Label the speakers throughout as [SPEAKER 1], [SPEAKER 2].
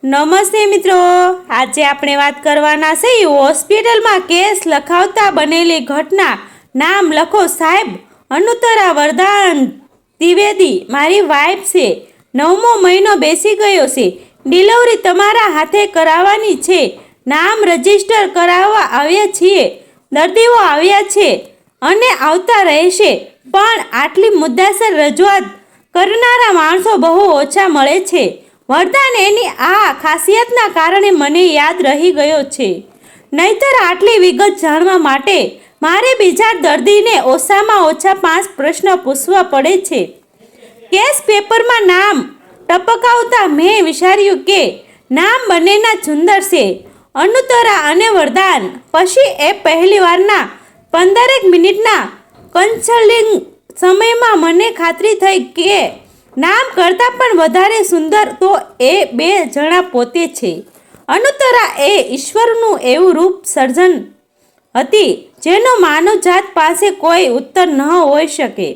[SPEAKER 1] નમસ્તે મિત્રો, આજે આપણે વાત કરવાના છે હોસ્પિટલમાં કેસ લખાવતા બનેલી ઘટના. નામ લખો સાહેબ અનુતરા વરદાન ત્રિવેદી. મારી વાઈફ છે. 9મો મહિનો બેસી ગયો છે. ડિલિવરી તમારા હાથે કરાવવાની છે. નામ રજીસ્ટર કરાવવા આવ્યા છીએ. દર્દીઓ આવ્યા છે અને આવતા રહેશે, પણ આટલી મુદ્દાસર રજૂઆત કરનારા માણસો બહુ ઓછા મળે છે. વરદાન એની આ ખાસિયતના કારણે મને યાદ રહી ગયો છે. નહીંતર આટલી વિગત જાણવા માટે મારે બીજા દર્દીને ઓછામાં ઓછા 5 પ્રશ્ન પૂછવા પડે છે. કેસ પેપરમાં નામ ટપકાવતા મેં વિચાર્યું કે નામ બંનેના સુંદર છે, અનુતરા અને વરદાન. પછી એ પહેલીવારના 15 મિનિટના કન્સલ્ટિંગ સમયમાં મને ખાતરી થઈ કે નામ કરતાં પણ વધારે સુંદર તો એ 2 જણા પોતે છે. અનુતરા એ ઈશ્વરનું એવું રૂપ સર્જન હતી જેનો માનવજાત પાસે કોઈ ઉત્તર ન હોઈ શકે,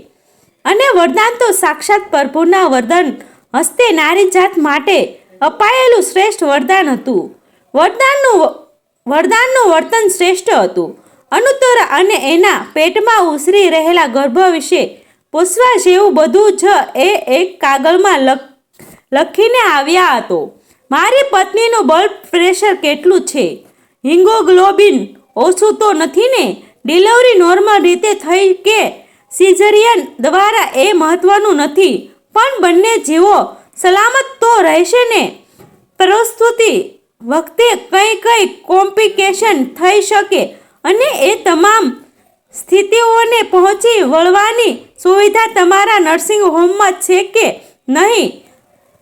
[SPEAKER 1] અને વરદાન તો સાક્ષાત પ્રભુના વરદાન હસ્તે નારીજાત માટે અપાયેલું શ્રેષ્ઠ વરદાન હતું. વરદાનનું વર્તન શ્રેષ્ઠ હતું. અનુતરા અને એના પેટમાં ઉછરી રહેલા ગર્ભ વિશે પૂછવા જેવું બધું જ એ એક કાગળમાં લખીને આવ્યા હતો. મારી પત્નીનું બ્લડ પ્રેશર કેટલું છે? હિમોગ્લોબિન ઓછું તો નથી ને? ડિલિવરી નોર્મલ રીતે થઈ કે સિઝેરિયન દ્વારા એ મહત્વનું નથી, પણ બંને જીવો સલામત તો રહેશે ને? પ્રસ્તુતિ વખતે કઈ કોમ્પ્લિકેશન થઈ શકે અને એ તમામ સ્થિતિઓને પહોંચી વળવાની સુવિધા તમારા નર્સિંગ હોમમાં છે કે નહીં?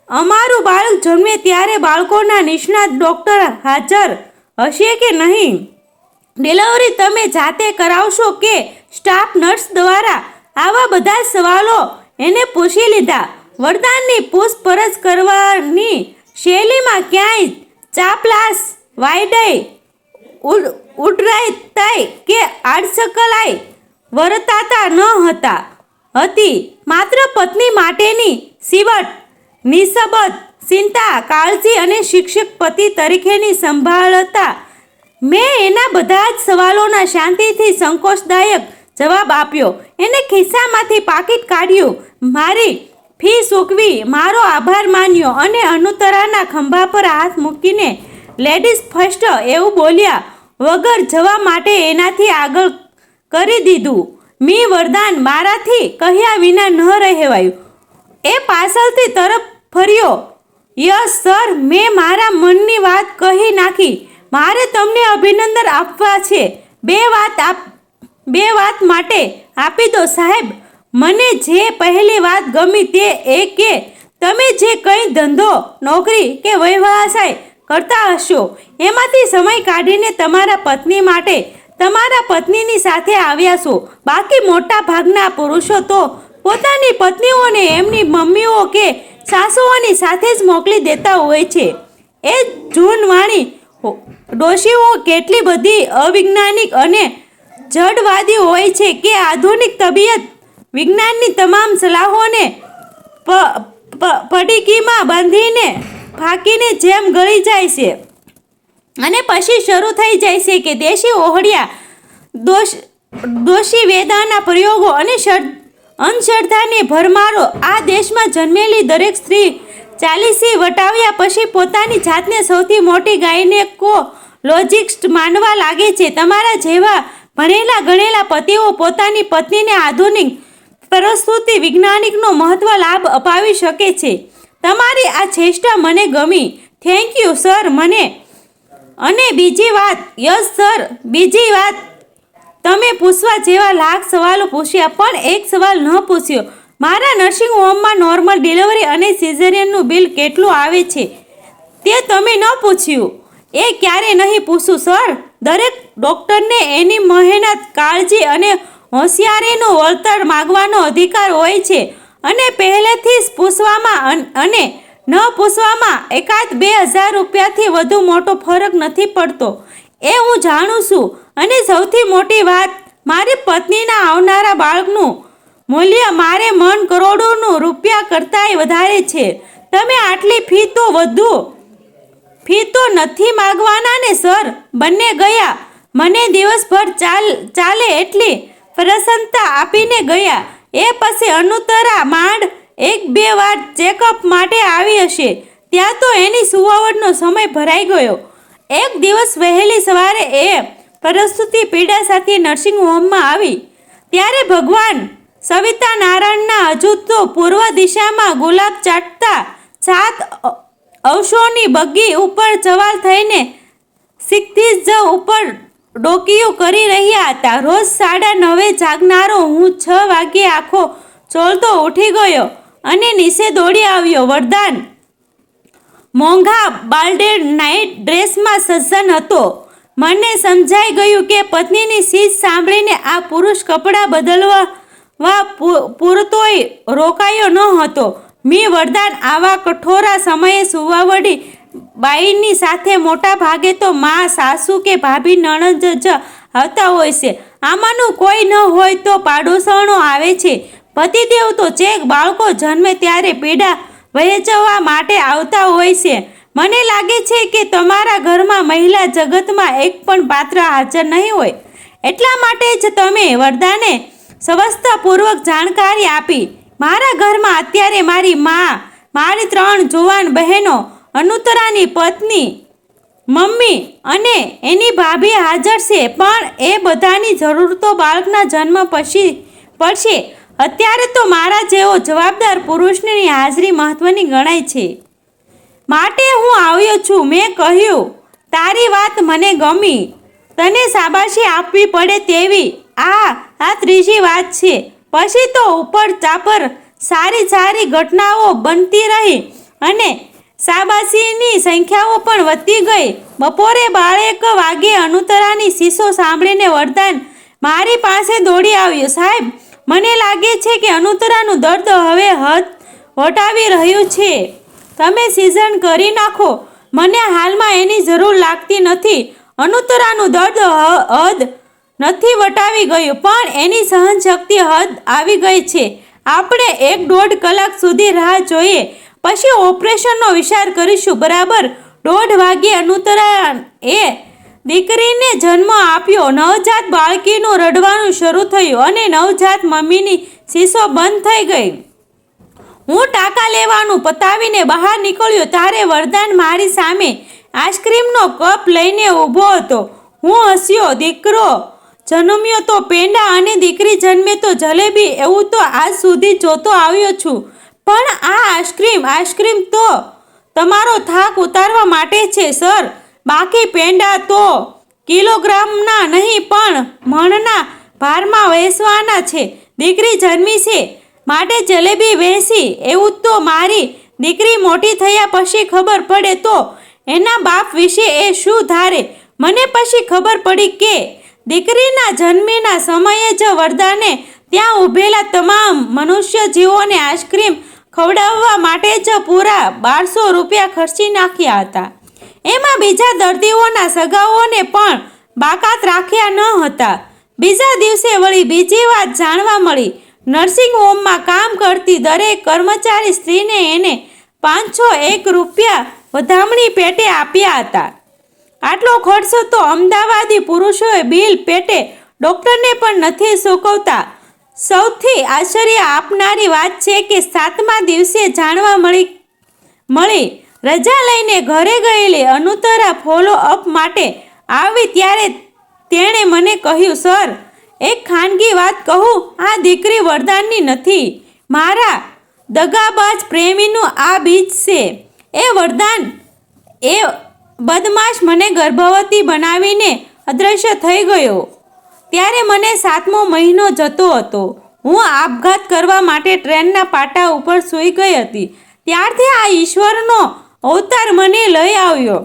[SPEAKER 1] અમારું બાળક જન્મે ત્યારે બાળકોના નિષ્ણાત ડૉક્ટર હાજર હશે કે નહીં? ડિલિવરી તમે જાતે કરાવશો કે સ્ટાફ નર્સ દ્વારા? આવા બધા સવાલો એને પૂછી લીધા. વરદાનની પૂછપરછ કરવાની શૈલીમાં ક્યાંય ચાપલાસ, વાયડાઈ, ઉડરાઈ કે આડસકલાઈ વર્તાતા ન હતી. માત્ર પત્ની માટેની સીવટ, નિસ્બત, ચિંતા, કાળજી અને શિક્ષક પતિ તરીકેની સંભાળતા મેં એના બધા જ સવાલોના શાંતિથી સંકોચદાયક જવાબ આપ્યો. એને ખિસ્સામાંથી પાકીટ કાઢ્યું, મારી ફી ચૂકવી, મારો આભાર માન્યો અને અનુતરાના ખંભા પર હાથ મૂકીને લેડીઝ ફર્સ્ટ એવું બોલ્યા વગર જવા માટે એનાથી આગળ કરી દીધું. વરદાન મારાથી કહ્યા વિના ન રહેવાયું. એ પાછળથી તરફ ફર્યો. યસ સર, મેં મારા મનની વાત કહી નાખી. મારે તમને અભિનંદન આપવા છે. બે વાત માટે આપી દો સાહેબ. મને જે પહેલી વાત ગમી તે એ કે તમે જે કંઈ ધંધો, નોકરી કે વ્યવસાય કરતા હશો એમાંથી સમય કાઢીને તમારા પત્ની માટે તમારા પત્નીની સાથે આવ્યા છો. બાકી મોટા ભાગના પુરુષો તો પોતાની પત્નીઓને એમની મમ્મીઓ કે સાસુઓની સાથે જ મોકલી દેતા હોય છે. એ જૂનવાણી ડોશીઓ કેટલી બધી અવૈજ્ઞાનિક અને જડવાદી હોય છે કે આધુનિક તબિયત વિજ્ઞાનની તમામ સલાહોને પડીકીમાં બાંધીને ફાંકીને જેમ ગળી જાય છે, અને પછી શરૂ થઈ જાય છે કે દેશી ઓહળિયા, દોષી વેદાના પ્રયોગો અને અંધશ્રદ્ધાની ભરમારો. આ દેશમાં જન્મેલી દરેક સ્ત્રી 40 વટાવ્યા પછી પોતાની જાતને સૌથી મોટી ગાયનેકોલોજિસ્ટ માનવા લાગે છે. તમારા જેવા ભણેલા ગણેલા પતિઓ પોતાની પત્નીને આધુનિક પ્રસ્તુતિ વિજ્ઞાનિકનો મહત્વ લાભ અપાવી શકે છે. તમારી આ ચેષ્ટા મને ગમી. Thank you sir. અને બીજી વાત, યસ સર, બીજી વાત, તમે પૂછવા જેવા લાખ સવાલો પૂછ્યા પણ એક સવાલ ન પૂછ્યો. મારા નર્સિંગ હોમમાં નોર્મલ ડિલિવરી અને સિઝેરિયનનું બિલ કેટલું આવે છે તે તમે ન પૂછ્યું. એ ક્યારે નહીં પૂછું સર. દરેક ડૉક્ટરને એની મહેનત, કાળજી અને હોશિયારીનું વળતર માગવાનો અધિકાર હોય છે, અને પહેલેથી જ પૂછવામાં અને ન પૂછવામાં 1,000-2,000 રૂપિયાથી વધુ મોટો ફરક નથી પડતો. એ હું જાણું છું. અને સૌથી મોટી વાત, મારી પત્નીના આવનારા બાળકનું મૂલ્ય મારે કરોડોનું રૂપિયા કરતાંય વધારે છે. તમે આટલી ફી તો વધુ ફી તો નથી માગવાના ને સર? બંને ગયા. મને દિવસભર ચાલે એટલી પ્રસન્નતા આપીને ગયા. એ પછી અનુતરા માંડ 1-2 વાર ચેકઅપ માટે આવી હશે. ત્યાં તો એની સુવાવડનો સમય ભરાઈ ગયો. એક દિવસ વહેલી સવારે એ પ્રસૂતિ પીડા સાથે નર્સિંગ હોમમાં આવી. ત્યારે ભગવાન સવિતા નારાયણના હજુ તો પૂર્વ દિશામાં ગુલાબ ચાટતા 7 અવશોની બગ્ગી ઉપર સવાર થઈને સિક્તિજ ઉપર ડોકીયું કરી રહ્યા હતા. રોજ 9:30 જાગનારો હું 6 વાગ્યે આંખો ચોળતો ઉઠી ગયો અને નીચે દોડી આવ્યો. વરદાન મોંઘા બાલ્ડેડ નાઇટ ડ્રેસમાં સજ્જન હતો. મને સમજાઈ ગયું કે પત્નીની ચીજ સાંભળીને આ પુરુષ કપડાં બદલવા પૂરતોય રોકાયો ન હતો. વરદાન આવા કઠોરા સમયે સુવાવડી બાઈની સાથે મોટા ભાગે તો મા, સાસુ કે ભાભી, નણંદ જ આવતા હોય છે. આમાંનું કોઈ ન હોય તો પાડોશણો આવે છે. પતિદેવ તો ચેક બાળકો જન્મે ત્યારે પીડા વહેંચવા માટે આવતા હોય છે. મને લાગે છે કે તમારા ઘરમાં મહિલા જગતમાં એક પણ પાત્ર હાજર નહીં હોય. એટલા માટે જ તમે વરદાને સ્વસ્થપૂર્વક જાણકારી આપી. મારા ઘરમાં અત્યારે મારી મા, મારી 3 જુવાન બહેનો, અનુતરાની પત્ની, મમ્મી અને એની ભાભી હાજર છે. પણ એ બધાની જરૂર તો બાળકના જન્મ પછી પડશે. અત્યારે તો મારા જેવો જવાબદાર પુરુષની હાજરી મહત્વની ગણાય છે. માટે હું આવ્યો છું. મેં કહ્યું, તારી વાત મને ગમી. તને શાબાશી આપવી પડે તેવી આ ત્રીજી વાત છે. પછી તો ઉપર ચાપર સારી ઘટનાઓ બનતી રહી અને શાબાશીની સંખ્યાઓ પણ વધતી ગઈ. બપોરે 12 વાગે અનુતરાની શીશો સાંભળીને વરદાન મારી પાસે દોડી આવ્યો. સાહેબ, મને લાગે છે કે અનુતરાનું દર્દ હવે હદ વટાવી રહ્યું છે. તમે સિઝન કરી નાખો. મને હાલમાં એની જરૂર લાગતી નથી. અનુતરાનું દર્દ હદ નથી વટાવી ગયું, પણ એની સહનશક્તિ હદ આવી ગઈ છે. આપણે 1-1.5 કલાક સુધી રાહ જોઈએ, પછી ઓપરેશનનો વિચાર કરીશું. બરાબર 1:30 વાગ્યે અનુતરાએ દીકરીને જન્મ આપ્યો. નવજાત બાળકીનું રડવાનું શરૂ થયું અને નવજાત મમ્મીની શીશો બંધ થઈ ગઈ. હું ટાંકા લેવાનું પતાવીને બહાર નીકળ્યો ત્યારે વરદાન મારી સામે આઈસ્ક્રીમનો કપ લઈને ઊભો હતો. હું હસ્યો. દીકરો જન્મ્યો તો પેંડા અને દીકરી જન્મે તો જલેબી, એવું તો આજ સુધી જોતો આવ્યો છું. પણ આ આઈસ્ક્રીમ તો તમારો થાક ઉતારવા માટે છે સર. બાકી પેંડા તો કિલોગ્રામના નહીં પણ મણના ભારમાં વહેંચવાના છે. દીકરી જન્મી છે માટે જલેબી વહેંચી, એવું તો મારી દીકરી મોટી થયા પછી ખબર પડે તો એના બાપ વિશે એ શું ધારે. મને પછી ખબર પડી કે દીકરીના જન્મના સમયે જ વરદાને ત્યાં ઊભેલા તમામ મનુષ્ય જીવોને આઈસ્ક્રીમ ખવડાવવા માટે જ પૂરા 1200 રૂપિયા ખર્ચી નાખ્યા હતા. એમાં બીજા દર્દીઓના સગાઓને પણ બાકાત રાખ્યા ન હતા. બીજા દિવસે વળી બીજી વાત જાણવા મળી. નર્સિંગ હોમમાં કામ કરતી દરેક કર્મચારી સ્ત્રીને એને 501 રૂપિયા વધામણી પેટે આપ્યા હતા. આટલો ખર્ચ તો અમદાવાદી પુરુષોએ બિલ પેટે ડૉક્ટરને પણ નથી ચૂકવતા. સૌથી આશ્ચર્ય આપનારી વાત છે કે 7મા દિવસે જાણવા મળી રજા લઈને ઘરે ગયેલી અનુતરા ફોલો અપ માટે આવી ત્યારે તેણે મને કહ્યું, સર, એક ખાનગી વાત કહું. આ દીકરી વરદાનની નથી, મારા દગાબાજ પ્રેમીનું આ બીજ છે. એ વરદાન, એ બદમાશ મને ગર્ભવતી બનાવીને અદૃશ્ય થઈ ગયો. ત્યારે મને 7મો મહિનો જતો હતો. હું આપઘાત કરવા માટે ટ્રેનના પાટા ઉપર સૂઈ ગઈ હતી. ત્યારથી આ ઈશ્વરનો અવતાર મને લઈ આવ્યો.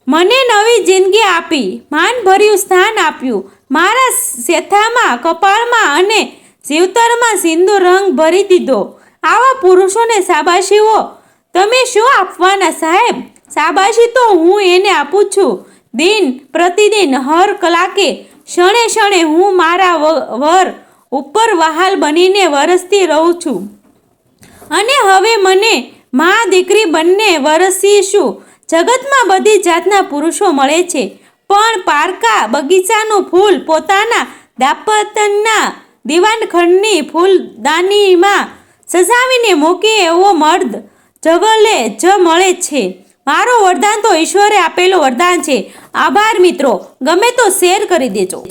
[SPEAKER 1] મને નવી જિંદગી આપી, માનભર્યું સ્થાન આપ્યું. મારા શેથામાં, કપાળમાં અને જીવતરમાં સિંદૂર રંગ ભરી દીધો. આવા પુરુષોને શાબાશીઓ તમે શું આપવાના સાહેબ? શાબાશી તો હું એને આપું છું. દિન પ્રતિદિન, હર કલાકે, ક્ષણે ક્ષણે હું મારા વર ઉપર વહાલ બનીને વરસતી રહું છું. અને હવે મને મા દીકરી બંને વરસીશું. જગતમાં બધી જાતના પુરુષો મળે છે, પણ પારકા બગીચાનું ફૂલ પોતાના દાંપત્યના દીવાનખંડની ફૂલદાનીમાં સજાવીને મૂકે એવો મર્દ જવલ્લે જ મળે છે. મારો વરદાન તો ઈશ્વરે આપેલું વરદાન છે. આભાર મિત્રો. ગમે તો શેર કરી દેજો.